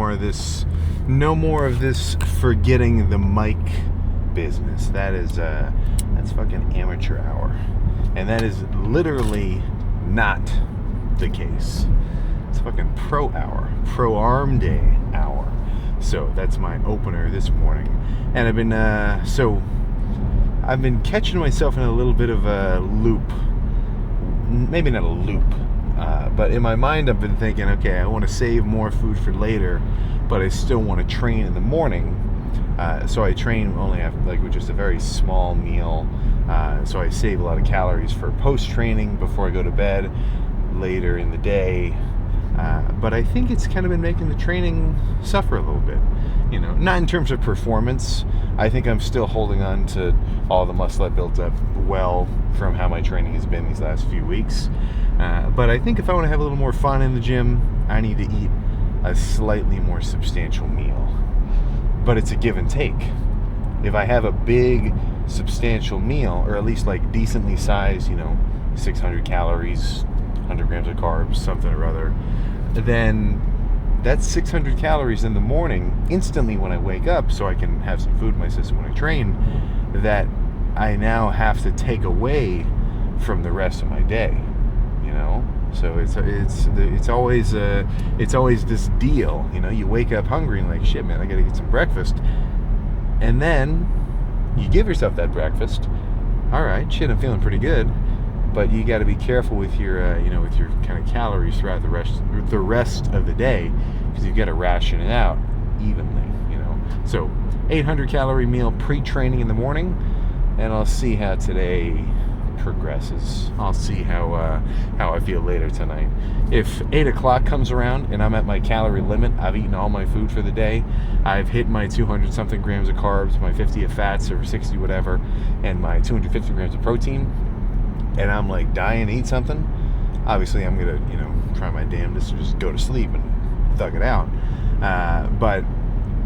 more of this. No more of this forgetting the mic business. That's fucking amateur hour, and that is literally not the case. It's fucking pro hour, pro arm day hour. So that's my opener this morning, and I've been catching myself in a little bit of a loop. Maybe not a loop, but in my mind I've been thinking, okay, I want to save more food for later, but I still want to train in the morning. So I train only with just a very small meal. So I save a lot of calories for post-training before I go to bed later in the day. But I think it's kind of been making the training suffer a little bit. Not in terms of performance. I think I'm still holding on to all the muscle I built up well from how my training has been these last few weeks. But I think if I want to have a little more fun in the gym, I need to eat a slightly more substantial meal. But it's a give and take. If I have a big, substantial meal, or at least decently sized, 600 calories, 100 grams of carbs, something or other, then that's 600 calories in the morning instantly when I wake up, so I can have some food in my system when I train, that I now have to take away from the rest of my day. So it's always this deal. You wake up hungry and shit, man, I gotta get some breakfast, and then you give yourself that breakfast. All right, shit, I'm feeling pretty good. But you got to be careful with your, with your kind of calories throughout the rest of the day, because you've got to ration it out evenly, So 800 calorie meal pre-training in the morning, and I'll see how today progresses. I'll see how I feel later tonight. If 8 o'clock comes around and I'm at my calorie limit, I've eaten all my food for the day, I've hit my 200 something grams of carbs, my 50 of fats or 60 whatever, and my 250 grams of protein, and I'm dying to eat something, obviously I'm gonna try my damnedest to just go to sleep and thug it out. But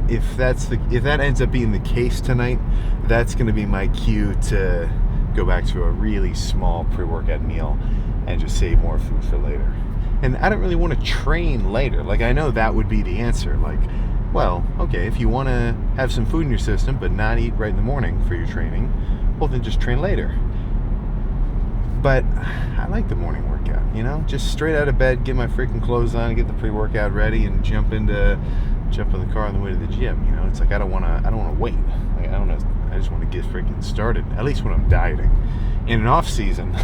if that ends up being the case tonight, that's gonna be my cue to go back to a really small pre-workout meal and just save more food for later. And I don't really want to train later. I know that would be the answer. Well, okay, if you want to have some food in your system but not eat right in the morning for your training, well then just train later. But I like the morning workout, just straight out of bed, get my freaking clothes on, get the pre-workout ready, and jump in the car on the way to the gym. It's I don't want to wait. I just want to get freaking started. At least when I'm dieting. In an off season,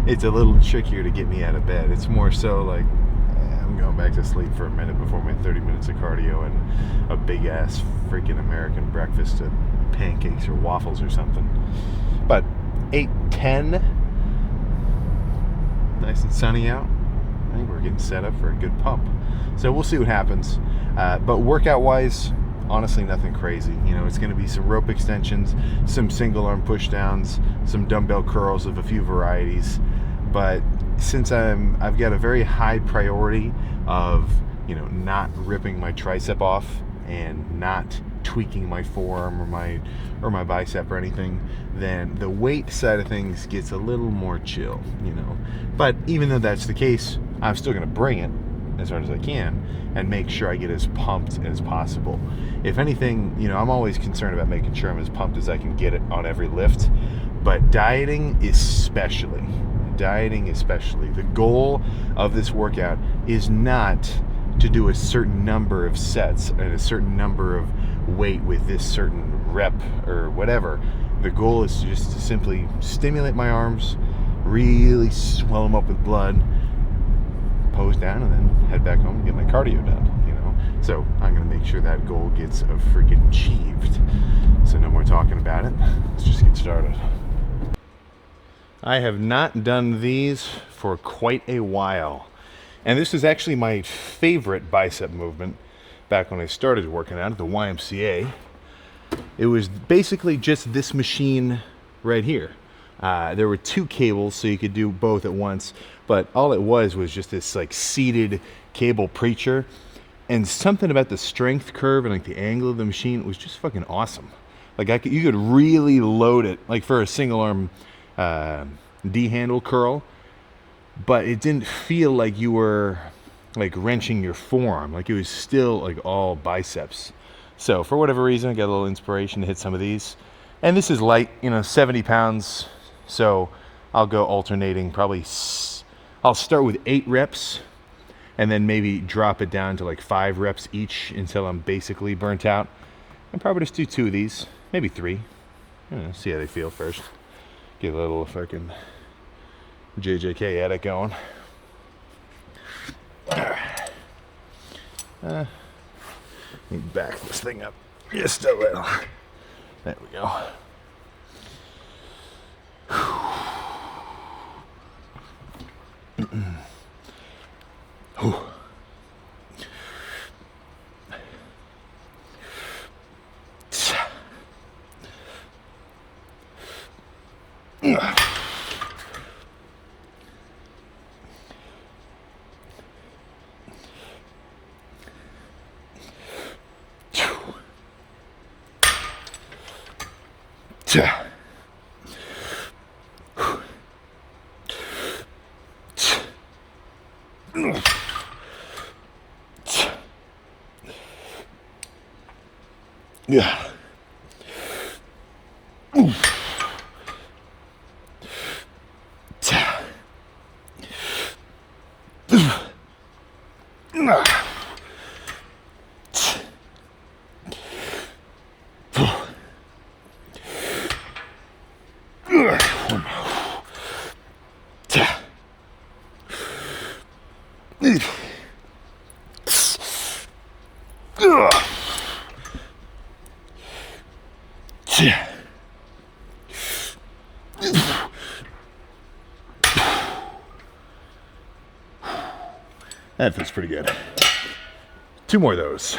it's a little trickier to get me out of bed. It's more so I'm going back to sleep for a minute before my 30 minutes of cardio and a big ass freaking American breakfast of pancakes or waffles or something. But 8:10, nice and sunny out. I think we're getting set up for a good pump. So we'll see what happens. But workout wise, honestly, nothing crazy. It's going to be some rope extensions, some single arm push downs, some dumbbell curls of a few varieties. But since I've got a very high priority of not ripping my tricep off and not tweaking my forearm or my bicep or anything, then the weight side of things gets a little more chill, But even though that's the case, I'm still going to bring it as hard as I can and make sure I get as pumped as possible. If anything, I'm always concerned about making sure I'm as pumped as I can get it on every lift, but dieting especially, the goal of this workout is not to do a certain number of sets and a certain number of weight with this certain rep or whatever. The goal is just to simply stimulate my arms, really swell them up with blood, pose down, and then head back home and get my cardio done, So I'm going to make sure that goal gets freaking achieved. So no more talking about it. Let's just get started. I have not done these for quite a while. And this is actually my favorite bicep movement back when I started working out at the YMCA. It was basically just this machine right here. There were 2 cables, so you could do both at once, but all it was just this seated cable preacher, and something about the strength curve and the angle of the machine was just fucking awesome. You could really load it, for a single arm D handle curl, but it didn't feel like you were like wrenching your forearm. Like it was still like all biceps. So for whatever reason, I got a little inspiration to hit some of these. And this is light, 70 pounds. So I'll go alternating probably, I'll start with 8 reps and then maybe drop it down to like 5 reps each until I'm basically burnt out. And probably just do 2 of these, maybe 3. See how they feel first. Get a little fucking JJK edit going. Let me back this thing up just a little. There we go. Yeah. That feels pretty good. 2 more of those.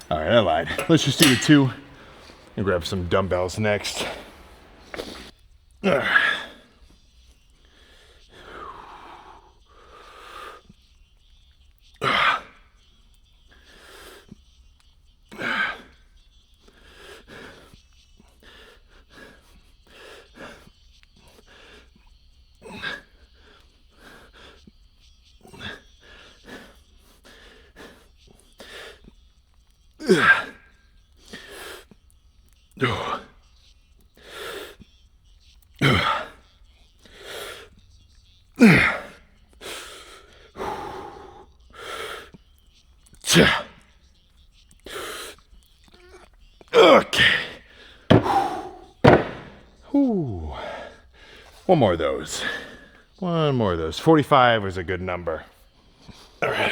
All right, I lied. Let's just do the 2 and grab some dumbbells next. Okay. Whew. One more of those. 45 was a good number. All right.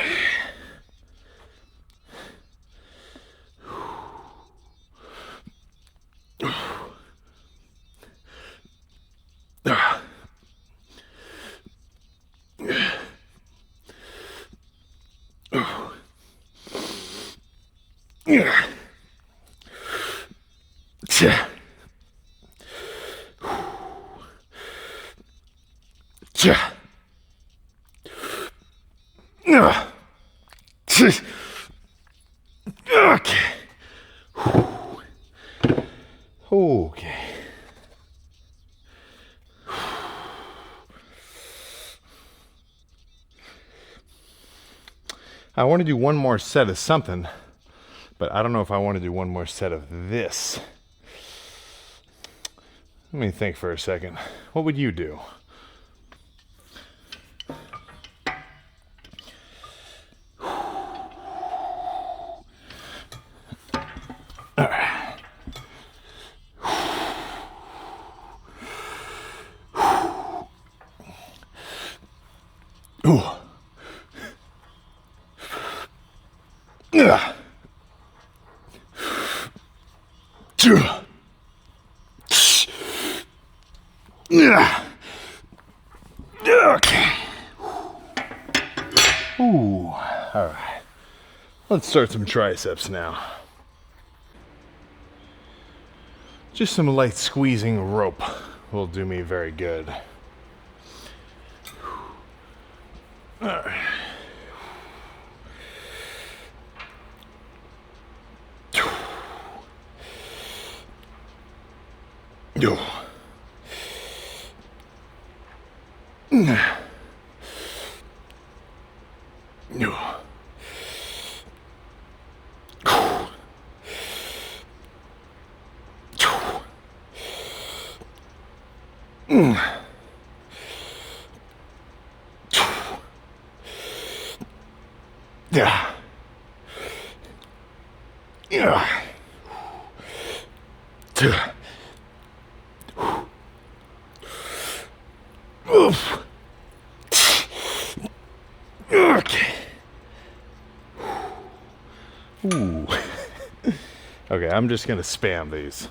Okay. Okay. I want to do one more set of something, but I don't know if I want to do one more set of this. Let me think for a second. What would you do? Okay. Ooh. All right. Let's start some triceps now. Just some light squeezing rope will do me very good. All right. Yo. No. Yeah. Yeah. Oof. Okay. Ooh. Okay, I'm just gonna spam these.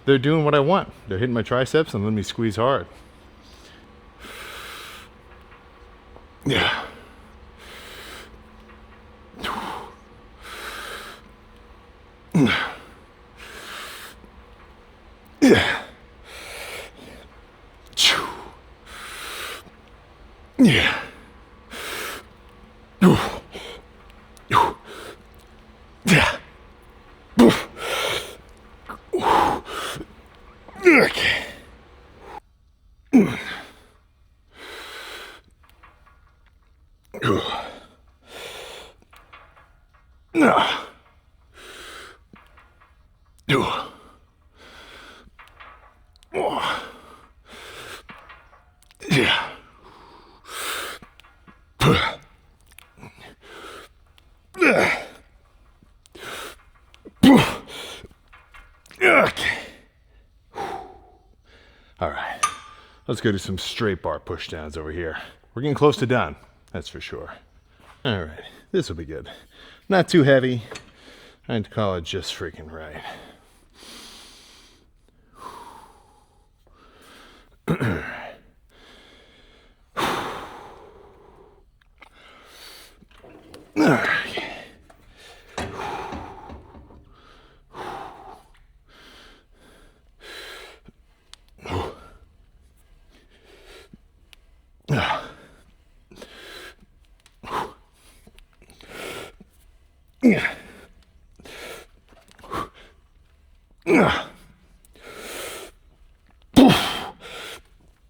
They're doing what I want. They're hitting my triceps and letting me squeeze hard. Yeah. Yeah. Yeah. Yeah. Okay. Yeah. Okay. All right. Let's go do some straight bar push downs over here. We're getting close to done, that's for sure. All right. This will be good. Not too heavy. Trying to call it just freaking right. Yeah.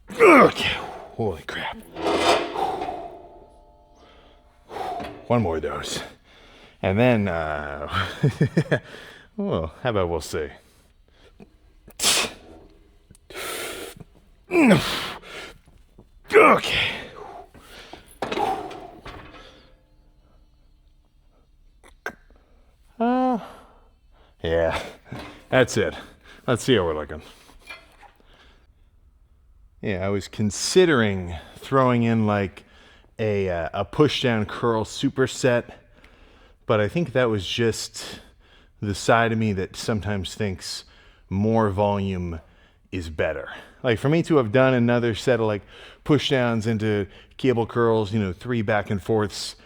Okay. Holy crap. One more of those. And then, well, how about we'll see. Okay. Yeah, that's it. Let's see how we're looking. Yeah, I was considering throwing in like a push down curl superset, but I think that was just the side of me that sometimes thinks more volume is better. Like for me to have done another set of like push downs into cable curls, 3 back and forths,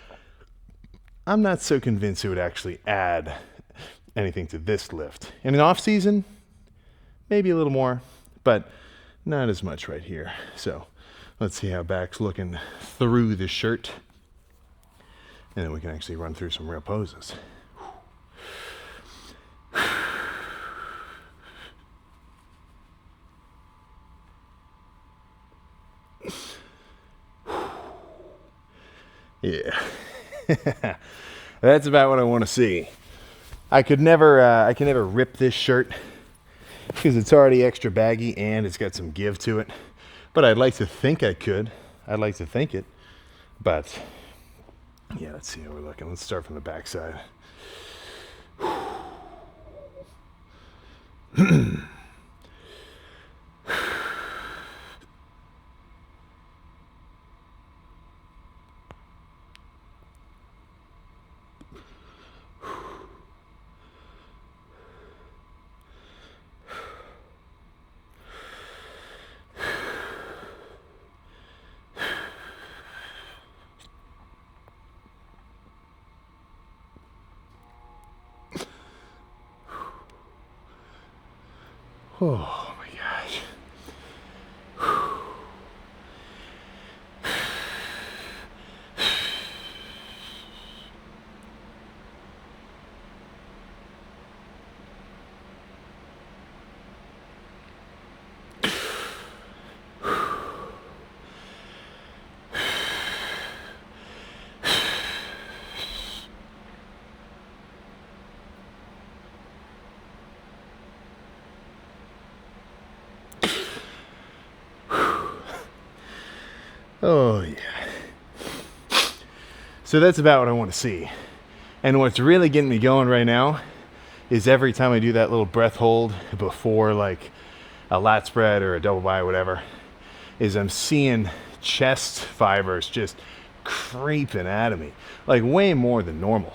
I'm not so convinced it would actually add anything to this lift. In an off season, maybe a little more, but not as much right here. So let's see how back's looking through the shirt. And then we can actually run through some real poses. Yeah. That's about what I want to see. I could never rip this shirt because it's already extra baggy and it's got some give to it. But I'd like to think I could. I'd like to think it. But yeah, let's see how we're looking. Let's start from the back side. Oh my gosh. Oh yeah. So that's about what I want to see. And what's really getting me going right now is every time I do that little breath hold before like a lat spread or a double bi or whatever, is I'm seeing chest fibers just creeping out of me, like way more than normal.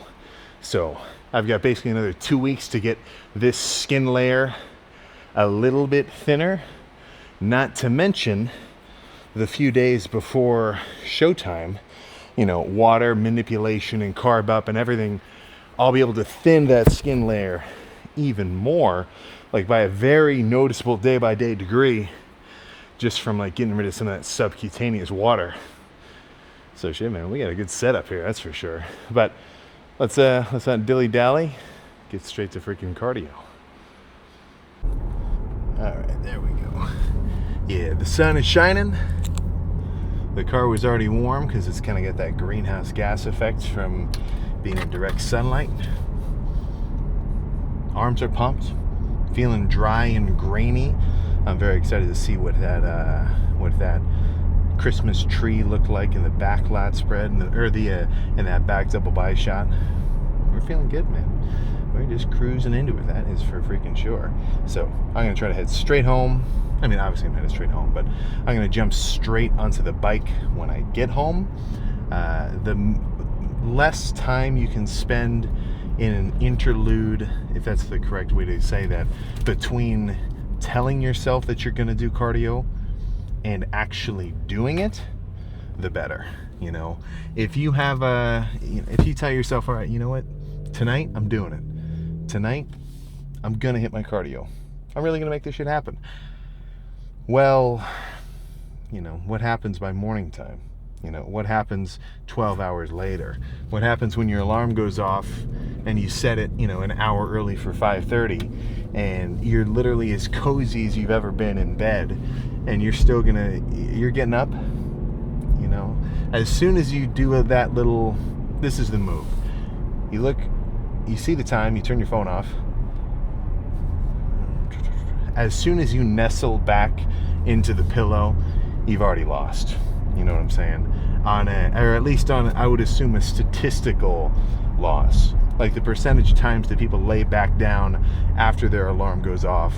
So I've got basically another 2 weeks to get this skin layer a little bit thinner, not to mention the few days before showtime, you know, water manipulation and carb up and everything, I'll be able to thin that skin layer even more, like by a very noticeable day by day degree, just from like getting rid of some of that subcutaneous water. So shit, man, we got a good setup here, that's for sure. But let's not dilly dally, get straight to freaking cardio. All right, there we go. Yeah, the sun is shining. The car was already warm because it's kind of got that greenhouse gas effect from being in direct sunlight. Arms are pumped, feeling dry and grainy. I'm very excited to see what that Christmas tree looked like in the back lat spread in that back double bi shot. We're feeling good, man. We're just cruising into it. That is for freaking sure. So I'm gonna try to head straight home. I mean, obviously I'm headed straight home, but I'm gonna jump straight onto the bike when I get home. The less time you can spend in an interlude, if that's the correct way to say that, between telling yourself that you're gonna do cardio and actually doing it, the better. You know, if you have if you tell yourself, all right, you know what, tonight I'm doing it. Tonight I'm gonna hit my cardio. I'm really gonna make this shit happen. Well, you know, what happens by morning time? You know, what happens 12 hours later? What happens when your alarm goes off and you set it, you know, an hour early for 5:30 and you're literally as cozy as you've ever been in bed and you're getting up, you know? As soon as you do that little, this is the move. You look, you see the time, you turn your phone off. As soon as you nestle back into the pillow, you've already lost. You know what I'm saying? Or at least on, I would assume, a statistical loss. Like the percentage of times that people lay back down after their alarm goes off,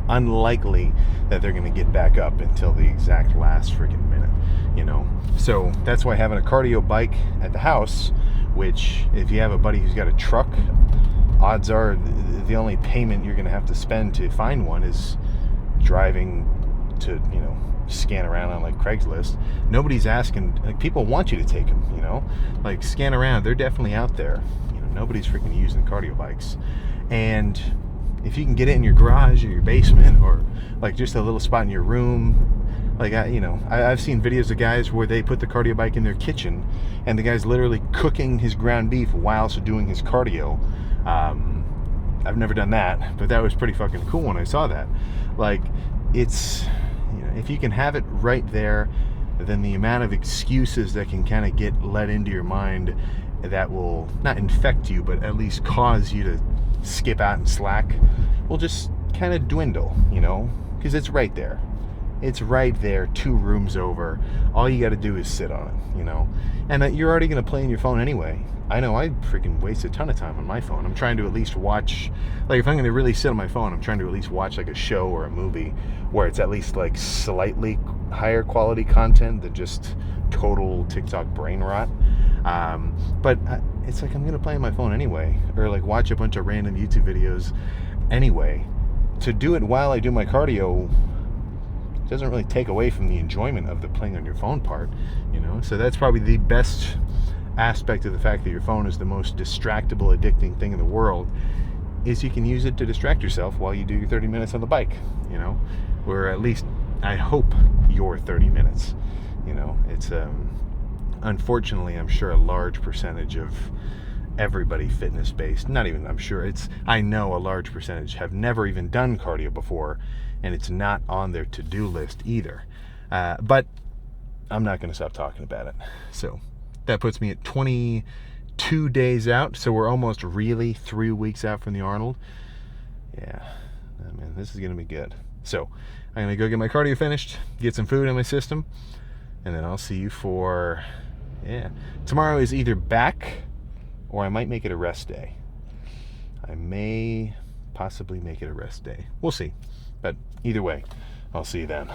unlikely that they're gonna get back up until the exact last freaking minute, you know? So that's why having a cardio bike at the house, which if you have a buddy who's got a truck, odds are the only payment you're gonna have to spend to find one is driving to, you know, scan around on like Craigslist. Nobody's asking, like, people want you to take them, you know, like scan around, they're definitely out there, you know, nobody's freaking using cardio bikes. And if you can get it in your garage or your basement or like just a little spot in your room, like I've seen videos of guys where they put the cardio bike in their kitchen and the guy's literally cooking his ground beef whilst doing his cardio. I've never done that, but that was pretty fucking cool when I saw that. Like, it's, you know, if you can have it right there, then the amount of excuses that can kind of get let into your mind that will not infect you, but at least cause you to skip out and slack will just kind of dwindle, you know, because it's right there. It's right there, 2 rooms over. All you got to do is sit on it, you know. And you're already going to play on your phone anyway. I know I freaking waste a ton of time on my phone. I'm trying to at least watch, like if I'm going to really sit on my phone, I'm trying to at least watch like a show or a movie where it's at least like slightly higher quality content than just total TikTok brain rot. But it's like I'm going to play on my phone anyway, or like watch a bunch of random YouTube videos anyway. To do it while I do my cardio doesn't really take away from the enjoyment of the playing on your phone part, you know. So that's probably the best aspect of the fact that your phone is the most distractible, addicting thing in the world, is you can use it to distract yourself while you do your 30 minutes on the bike, you know, or at least I hope your 30 minutes, you know. It's unfortunately, I'm sure a large percentage of everybody fitness based, not even I'm sure, I know a large percentage have never even done cardio before, and it's not on their to-do list either. But I'm not going to stop talking about it. So that puts me at 22 days out. So we're almost really 3 weeks out from the Arnold. Yeah, man, this is going to be good. So I'm going to go get my cardio finished, get some food in my system, and then I'll see you for, tomorrow is either back or I might make it a rest day. I may possibly make it a rest day. We'll see. But either way, I'll see you then.